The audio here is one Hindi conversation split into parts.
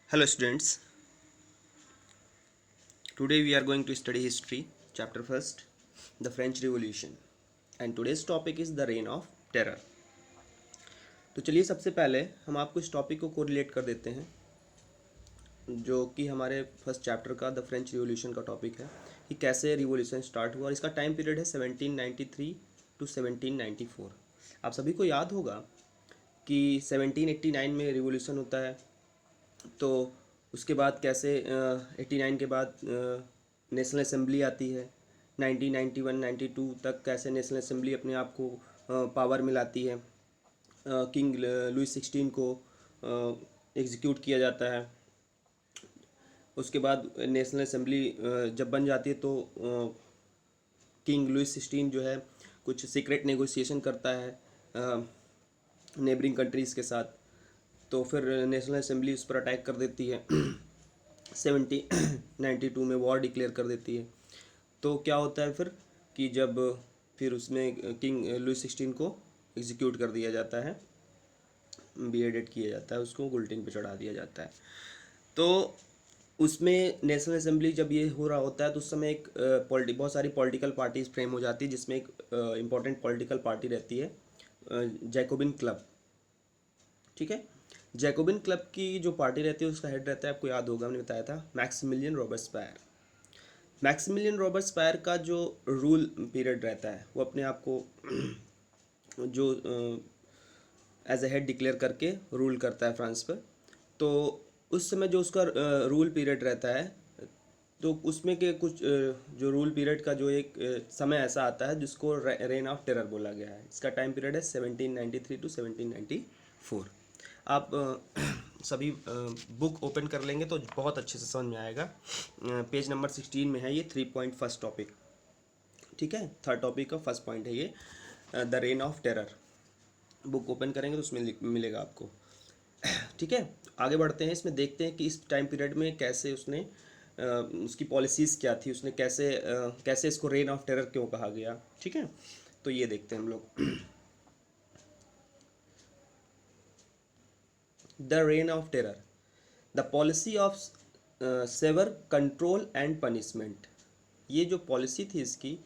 Hello students, today we are going to study history, chapter first, the French Revolution, and today's topic is the reign of terror. तो चलिए सबसे पहले हम आपको इस टॉपिक को कोरिलेट कर देते हैं जो कि हमारे फर्स्ट चैप्टर का द फ्रेंच रिवॉल्यूशन का टॉपिक है कि कैसे रिवॉल्यूशन स्टार्ट हुआ और इसका टाइम पीरियड है 1793 टू 1794। आप सभी को याद होगा कि 1789 में रिवॉल्यूशन होता है। तो उसके बाद कैसे 89 के बाद नेशनल असेंबली आती है। 1991 92 तक कैसे नेशनल असेंबली अपने आप को पावर मिलाती है। किंग लुइस 16 को एग्जीक्यूट किया जाता है। उसके बाद नेशनल असेंबली जब बन जाती है तो किंग लुइस 16 जो है कुछ सीक्रेट नेगोशिएशन करता है नेबरिंग कंट्रीज़ के साथ। तो फिर नेशनल असेंबली उस पर अटैक कर देती है 1792 में वॉर डिक्लेयर कर देती है। तो क्या होता है फिर कि जब फिर उसमें किंग लुइस 16 को एग्जीक्यूट कर दिया जाता है, बीएडेड किया जाता है, उसको गुलटिन पे चढ़ा दिया जाता है। तो उसमें नेशनल असेंबली जब ये हो रहा होता है तो उस समय एक बहुत सारी पॉलिटिकल पार्टीज फ्रेम हो जाती है, जिसमें एक इम्पॉर्टेंट पॉलिटिकल पार्टी रहती है जैकोबिन क्लब। ठीक है, जैकोबिन क्लब की जो पार्टी रहती है उसका हेड रहता है, आपको याद होगा मैंने बताया था, मैक्सिमिलियन रॉबर्टस्पायर। मैक्सिमिलियन रॉबर्टस्पायर का जो रूल पीरियड रहता है वो अपने आप को जो एज ए हेड डिक्लेयर करके रूल करता है फ्रांस पर। तो उस समय जो उसका रूल पीरियड रहता है तो उसमें के कुछ जो रूल पीरियड का जो एक समय ऐसा आता है जिसको रेन ऑफ टेरर बोला गया है। इसका टाइम पीरियड है 1793 टू 1794। आप सभी बुक ओपन कर लेंगे तो बहुत अच्छे से समझ में आएगा। पेज नंबर 16 में है ये 3.1 टॉपिक। ठीक है, थर्ड टॉपिक का फर्स्ट पॉइंट है ये the reign of terror. Book open करेंगे तो उसमें मिलेगा आपको। ठीक है, आगे बढ़ते हैं, इसमें देखते हैं कि इस टाइम पीरियड में कैसे उसने उसकी पॉलिसीज़ क्या थी, उसने कैसे इसको रेन ऑफ टेरर क्यों कहा गया। ठीक है, तो ये देखते हैं हम लोग the reign of terror, the policy of severe control and punishment. ये जो पॉलिसी थी इसकी,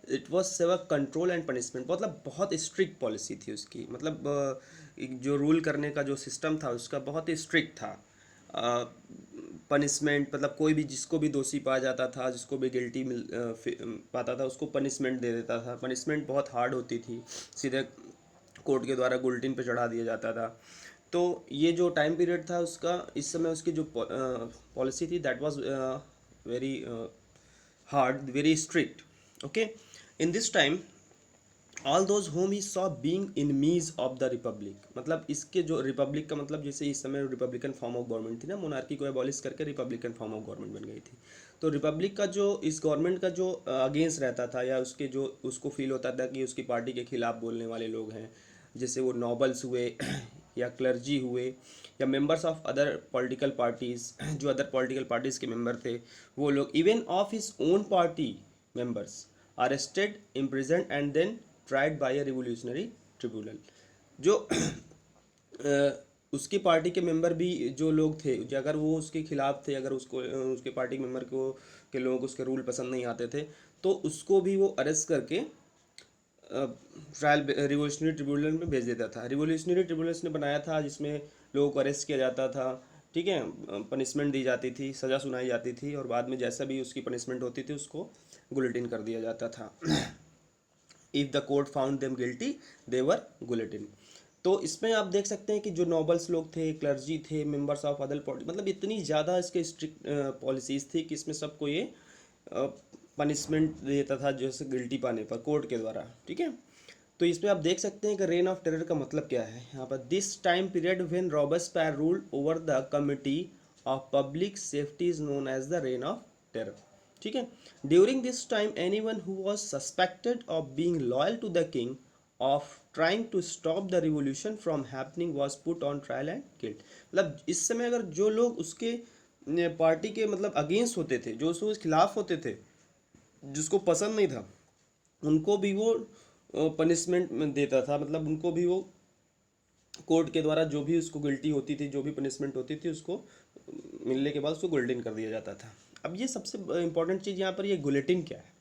it was severe control and punishment, मतलब बहुत स्ट्रिक्ट पॉलिसी थी उसकी। मतलब जो रूल करने का जो सिस्टम था उसका बहुत ही स्ट्रिक्ट था। पनिशमेंट मतलब कोई भी जिसको भी दोषी पाया जाता था, जिसको भी गिल्टी पाता था उसको पनिशमेंट दे देता था। पनिशमेंट बहुत हार्ड होती थी, सीधे कोर्ट के द्वारा गुलटिन पे चढ़ा दिया जाता था। तो ये जो टाइम पीरियड था उसका, इस समय उसकी जो पॉलिसी थी that was very hard, very strict. Okay, in this time all those whom he saw being enemies of the republic, मतलब इसके जो रिपब्लिक का मतलब जैसे इस समय रिपब्लिकन फॉर्म ऑफ गवर्नमेंट थी ना, मोनार्की को एबॉलिश करके रिपब्लिकन फॉर्म ऑफ गवर्नमेंट बन गई थी। तो रिपब्लिक का जो इस गवर्नमेंट का जो अगेंस्ट रहता था या उसके जो उसको फील होता था कि उसकी पार्टी के खिलाफ बोलने वाले लोग हैं, जैसे वो नॉबल्स हुए या क्लर्जी हुए या members of other political parties, जो अदर पॉलिटिकल पार्टीज़ के मेंबर थे वो लोग, even of his own party members, arrested, imprison and then tried by a revolutionary tribunal. जो उसकी पार्टी के मेंबर भी जो लोग थे, जो अगर वो उसके खिलाफ थे, अगर उसको उसके पार्टी के मेंबर को के लोगों को उसके रूल पसंद नहीं आते थे तो उसको भी वो अरेस्ट करके ट्रायल रिवोल्यूशनरी ट्रिब्यूनल में भेज देता था। रिवोल्यूशनरी ट्रिब्यूनल्स ने बनाया था जिसमें लोगों को अरेस्ट किया जाता था। ठीक है, पनिशमेंट दी जाती थी, सज़ा सुनाई जाती थी और बाद में जैसा भी उसकी पनिशमेंट होती थी उसको गुलेटिन कर दिया जाता था। If the court found them guilty they were guillotine. तो इसमें आप देख सकते हैं कि जो नॉबल्स लोग थे, क्लर्जी थे, मेंबर्स ऑफ अदर पॉलिटी, मतलब इतनी ज़्यादा इसके स्ट्रिक्ट पॉलिसीज़ थी कि इसमें सबको ये पनिशमेंट देता था जैसे गिल्टी पाने पर कोर्ट के द्वारा। ठीक है, तो इसमें आप देख सकते हैं कि रेन ऑफ टेरर का मतलब क्या है यहाँ पर। This time period when Robespierre ruled over the committee of public safety is known as the reign of terror. ठीक है, during this time anyone who was suspected of being loyal to the king of trying to stop the revolution from happening was put on trial and killed. मतलब इस समय अगर जो लोग उसके पार्टी के मतलब अगेंस्ट होते थे, जो उसके खिलाफ होते थे, जिसको पसंद नहीं था, उनको भी वो पनिशमेंट देता था। मतलब उनको भी वो कोर्ट के द्वारा जो भी उसको गिल्टी होती थी, जो भी पनिशमेंट होती थी उसको मिलने के बाद उसको गुलेटिन कर दिया जाता था। अब ये सबसे इंपॉर्टेंट चीज़ यहाँ पर, ये गुलेटिन क्या है,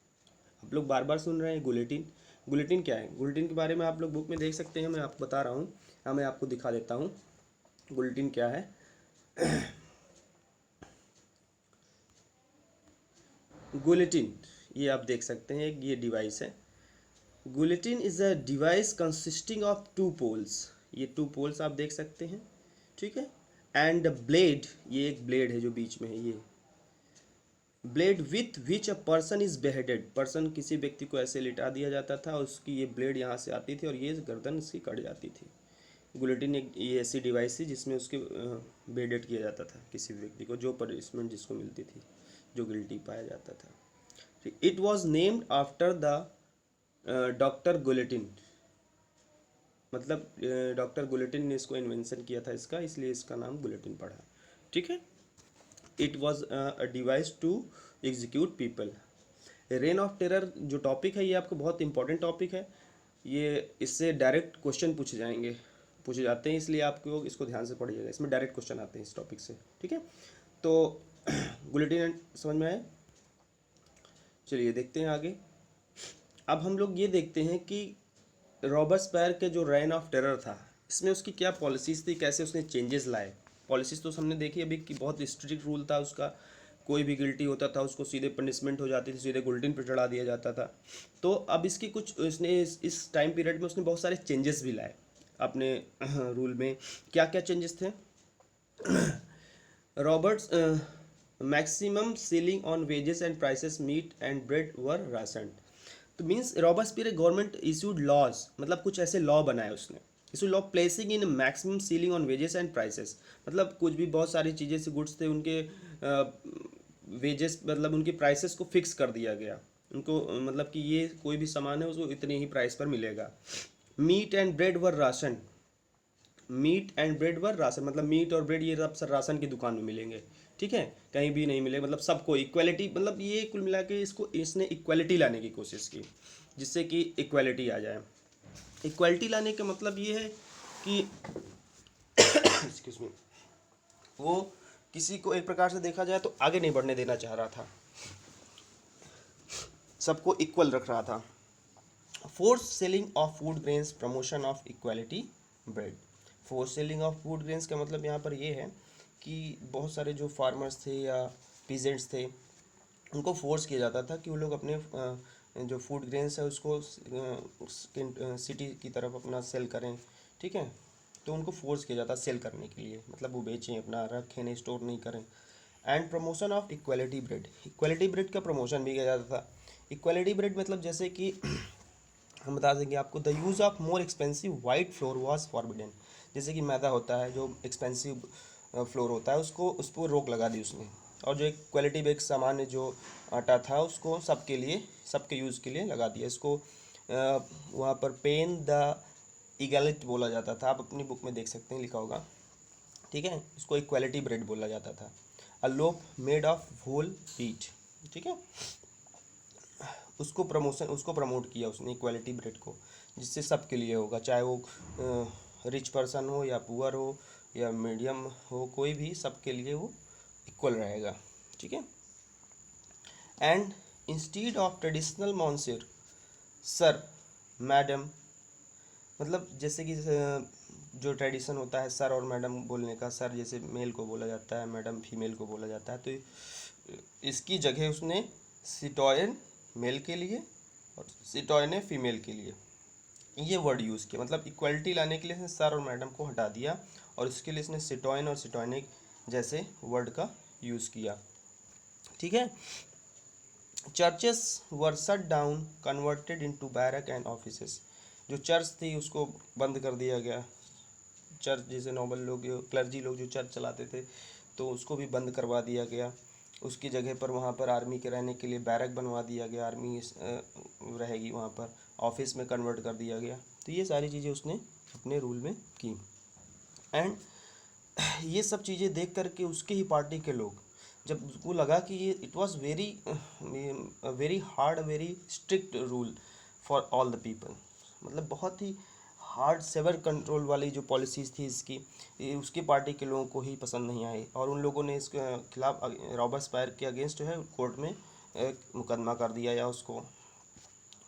आप लोग बार बार सुन रहे हैं गुलेटिन। गुलेटिन क्या है, गुलेटिन के बारे में आप लोग बुक में देख सकते हैं, मैं आपको बता रहा हूँ, मैं आपको दिखा देता हूँ गुलेटिन क्या है। गुलेटिन, ये आप देख सकते हैं, ये डिवाइस है। Guillotine is a device consisting of two poles, ये टू पोल्स आप देख सकते हैं, ठीक है। एंड ब्लेड, ये एक ब्लेड है जो बीच में है, ये blade with which a person is beheaded, person किसी व्यक्ति को ऐसे लिटा दिया जाता था, उसकी ये ब्लेड यहाँ से आती थी और ये गर्दन इसकी कट जाती थी। गुलेटिन एक ये ऐसी डिवाइस थी जिसमें उसके बेडेड किया जाता था किसी व्यक्ति को, जो पनिशमेंट जिसको मिलती थी, जो गिल्टी पाया जाता था। It was named after the doctor guillotine, मतलब डॉक्टर गुलेटिन ने इसको इन्वेंशन किया था इसका, इसलिए इसका नाम गुलेटिन पड़ा, ठीक है। It was a device to execute people. Reign of terror जो टॉपिक है, ये आपको बहुत इंपॉर्टेंट टॉपिक है, ये इससे डायरेक्ट क्वेश्चन पूछे जाते हैं, इसलिए आपको इसको ध्यान से पढ़िएगा, इसमें डायरेक्ट क्वेश्चन आते हैं इस टॉपिक से, ठीक है। तो गुलेटिन समझ में आया, चलिए देखते हैं आगे। अब हम लोग ये देखते हैं कि रॉबर्ट्सबर्ग के जो रेन ऑफ टेरर था, इसमें उसकी क्या पॉलिसीज़ थी, कैसे उसने चेंजेस लाए। पॉलिसीज़ तो हमने देखी अभी कि बहुत स्ट्रिक्ट रूल था उसका, कोई भी गिल्टी होता था उसको सीधे पनिशमेंट हो जाती थी, सीधे गुलेटिन पर चढ़ा दिया जाता था। तो अब इसकी कुछ उसने इस टाइम पीरियड में उसने बहुत सारे चेंजेस भी लाए अपने रूल में। क्या क्या चेंजेस थे? रॉबर्ट्स maximum ceiling on wages and prices meat and bread were ration. तो means Robespierre government issued laws, मतलब कुछ ऐसे लॉ बनाए उसने, issue law placing in maximum ceiling on wages and prices, मतलब कुछ भी बहुत सारी चीज़ें से गुड्स थे उनके वेजेस, मतलब उनकी प्राइसेस को फिक्स कर दिया गया उनको, मतलब कि ये कोई भी सामान है उसको इतने ही प्राइस पर मिलेगा। Meat and bread were ration, meat and bread were ration, मतलब मीट और ब्रेड ये सब राशन की दुकान में मिलेंगे, ठीक है, कहीं भी नहीं मिलेगा, मतलब सबको इक्वलिटी, मतलब ये कुल मिला के इसने इक्वलिटी लाने की कोशिश की, जिससे कि इक्वलिटी आ जाए। इक्वलिटी लाने का मतलब ये है कि एक्सक्यूज मी, वो किसी को एक प्रकार से देखा जाए तो आगे नहीं बढ़ने देना चाह रहा था, सबको इक्वल रख रहा था। Force selling of food grains, promotion of equality bread. Force selling of food grains का मतलब यहाँ पर ये है कि बहुत सारे जो फार्मर्स थे या पीजेंट्स थे, उनको फोर्स किया जाता था कि वो लोग अपने जो फूड ग्रेन्स है उसको सिटी की तरफ अपना सेल करें, ठीक है। तो उनको फोर्स किया जाता सेल करने के लिए, मतलब वो बेचें, अपना रखें नहीं, स्टोर नहीं करें। And promotion of equality bread, equality bread का प्रमोशन भी किया जाता था। इक्वालिटी ब्रेड मतलब जैसे कि हम बता देंगे आपको, the use of more expensive white floor was forbidden, जैसे कि मैदा होता है जो एक्सपेंसिव फ्लोर होता है उसको, उस पर रोक लगा दी उसने, और जो एक क्वालिटी बेस्ड सामान्य जो आटा था उसको सबके लिए, सबके यूज़ के लिए लगा दिया। इसको वहाँ पर पेन द इगलिट बोला जाता था, आप अपनी बुक में देख सकते हैं लिखा होगा, ठीक है। इसको इक्वालिटी ब्रेड बोला जाता था। A loaf made of whole wheat, ठीक है, उसको प्रमोट किया उसने इक्वालिटी ब्रेड को, जिससे सबके लिए होगा, चाहे वो रिच पर्सन हो या पुअर हो या मीडियम हो, कोई भी, सबके लिए वो इक्वल रहेगा, ठीक है। And instead of traditional monsieur, sir, madam, मतलब जैसे कि जो ट्रेडिशन होता है सर और मैडम बोलने का, सर जैसे मेल को बोला जाता है, मैडम फीमेल को बोला जाता है, तो इसकी जगह उसने सिटोयन मेल के लिए और सिटोयन फीमेल के लिए ये वर्ड यूज़ किया, मतलब इक्वलिटी लाने के लिए इसने सर और मैडम को हटा दिया और इसके लिए इसने सिटोयन और सिटोयनिक जैसे वर्ड का यूज़ किया, ठीक है। Churches were shut down, converted into barrack and offices, जो चर्च थी उसको बंद कर दिया गया, चर्च जैसे नॉर्मल लोग, क्लर्जी लोग जो चर्च चलाते थे तो उसको भी बंद करवा दिया गया, उसकी जगह पर वहाँ पर आर्मी के रहने के लिए बैरक बनवा दिया गया, आर्मी रहेगी वहाँ पर, ऑफिस में कन्वर्ट कर दिया गया। तो ये सारी चीज़ें उसने अपने रूल में की। एंड ये सब चीज़ें देख करके उसके ही पार्टी के लोग, जब उसको लगा कि ये it was very hard, very strict rule for all the people, मतलब बहुत ही हार्ड सेवर कंट्रोल वाली जो पॉलिसीज़ थी इसकी, ये उसकी पार्टी के लोगों को ही पसंद नहीं आई, और उन लोगों ने इसके खिलाफ रॉबर्ट्सपायर के अगेंस्ट जो है कोर्ट में एक मुकदमा कर दिया या उसको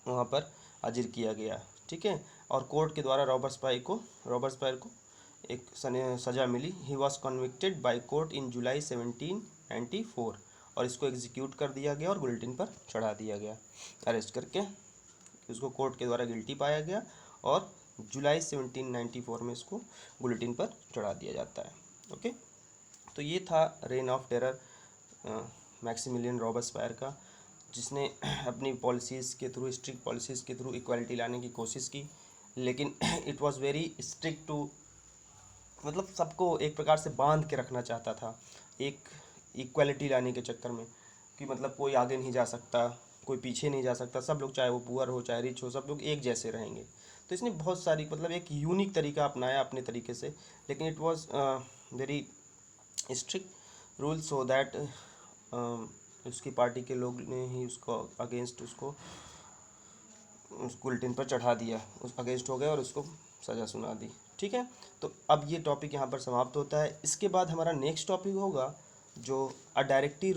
वहाँ पर हाजिर किया गया। ठीक है, और कोर्ट के द्वारा रॉबर्ट्सपायर को एक सज़ा मिली। He was convicted by court in July 1794, और इसको एग्जीक्यूट कर दिया गया और बुलेटिन पर चढ़ा दिया गया, अरेस्ट करके उसको कोर्ट के द्वारा गिल्टी पाया गया, और जुलाई 1794 में इसको बुलेटिन पर चढ़ा दिया जाता है। ओके, तो ये था reign of terror Maximilien Robespierre का, जिसने अपनी पॉलिसीज़ के थ्रू, स्ट्रिक्ट पॉलिसीज़ के थ्रू इक्वालिटी लाने की कोशिश की, लेकिन it was very strict too, मतलब सबको एक प्रकार से बांध के रखना चाहता था एक इक्वालिटी लाने के चक्कर में, कि मतलब कोई आगे नहीं जा सकता, कोई पीछे नहीं जा सकता, सब लोग चाहे वो पुअर हो चाहे रिच हो, सब लोग एक जैसे रहेंगे। तो इसने बहुत सारी, मतलब एक यूनिक तरीका अपनाया अपने तरीके से, लेकिन it was very strict rule, so that उसकी पार्टी के लोग ने ही उसको अगेंस्ट उसको बुलेटिन पर चढ़ा दिया, उस अगेंस्ट हो गए और उसको सज़ा सुना दी। ठीक है, तो अब ये टॉपिक यहाँ पर समाप्त होता है। इसके बाद हमारा नेक्स्ट टॉपिक होगा जो डायरेक्टरी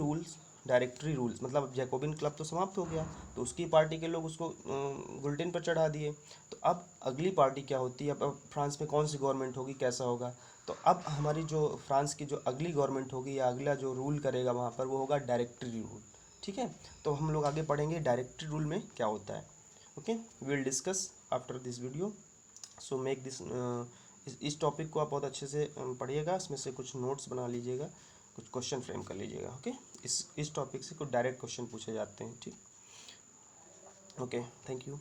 रूल्स, मतलब जैकोबिन क्लब तो समाप्त हो गया, तो उसकी पार्टी के लोग उसको बुलेटिन पर चढ़ा दिए। तो अब अगली पार्टी क्या होती है, अब फ्रांस में कौन सी गवर्नमेंट होगी, कैसा होगा, तो अब हमारी जो फ्रांस की जो अगली गवर्नमेंट होगी या अगला जो रूल करेगा वहाँ पर, वो होगा डायरेक्टरी रूल। ठीक है, तो हम लोग आगे पढ़ेंगे डायरेक्टरी रूल में क्या होता है। Okay, we will discuss after this video, so make this, इस टॉपिक को आप बहुत अच्छे से पढ़िएगा, इसमें से कुछ नोट्स बना लीजिएगा, कुछ क्वेश्चन फ्रेम कर लीजिएगा। ओके, इस टॉपिक से कुछ डायरेक्ट क्वेश्चन पूछे जाते हैं। ठीक, ओके, थैंक यू।